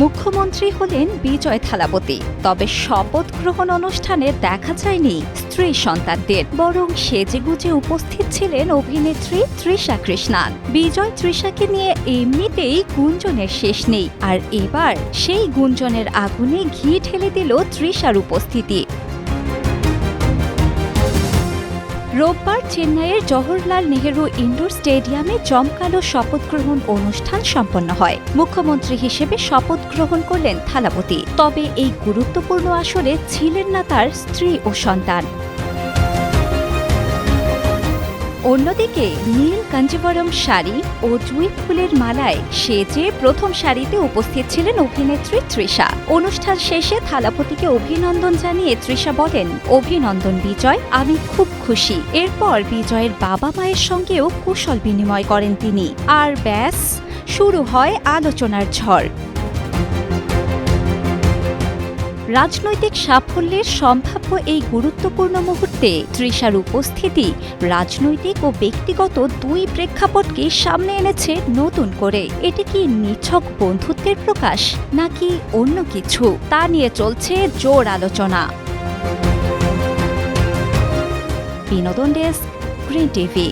মুখ্যমন্ত্রী হলেন বিজয় থালাপতি, তবে শপথ গ্রহণ অনুষ্ঠানে দেখা যায়নি স্ত্রী সন্তানদের, বরং সেজেগুজে উপস্থিত ছিলেন অভিনেত্রী তৃষা কৃষ্ণান। বিজয় তৃষাকে নিয়ে এমনিতেই গুঞ্জনের শেষ নেই, আর এবার সেই গুঞ্জনের আগুনে ঘি ঢেলে দিল তৃষার উপস্থিতি। রোববার চেন্নাইয়ের জওহরলাল নেহেরু ইনডোর স্টেডিয়ামে জমকালো শপথ গ্রহণ অনুষ্ঠান সম্পন্ন হয়। মুখ্যমন্ত্রী হিসেবে শপথ গ্রহণ করলেন থালাপতি, তবে এই গুরুত্বপূর্ণ আসরে ছিলেন না তার স্ত্রী ও সন্তান। অন্যদিকে নীল কাঞ্জিভরম শাড়ি ও জুঁই ফুলের মালায় সেজে প্রথম সারিতে উপস্থিত ছিলেন অভিনেত্রী তৃষা। অনুষ্ঠান শেষে থালাপতিকে অভিনন্দন জানিয়ে তৃষা বলেন, অভিনন্দন বিজয়, আমি খুব খুশি। এরপর বিজয়ের বাবা মায়ের সঙ্গেও কুশল বিনিময় করেন তিনি। আর ব্যাস, শুরু হয় আলোচনার ঝড়। রাজনৈতিক সাফল্যের সম্ভাব্য এই গুরুত্বপূর্ণ মুহূর্তে তৃষার উপস্থিতি রাজনৈতিক ও ব্যক্তিগত দুই প্রেক্ষাপটকে সামনে এনেছে নতুন করে। এটি কি নিছক বন্ধুত্বের প্রকাশ, নাকি অন্য কিছু, তা নিয়ে চলছে জোর আলোচনা। বিনোদন ডেস্ক, গ্রিন টিভি।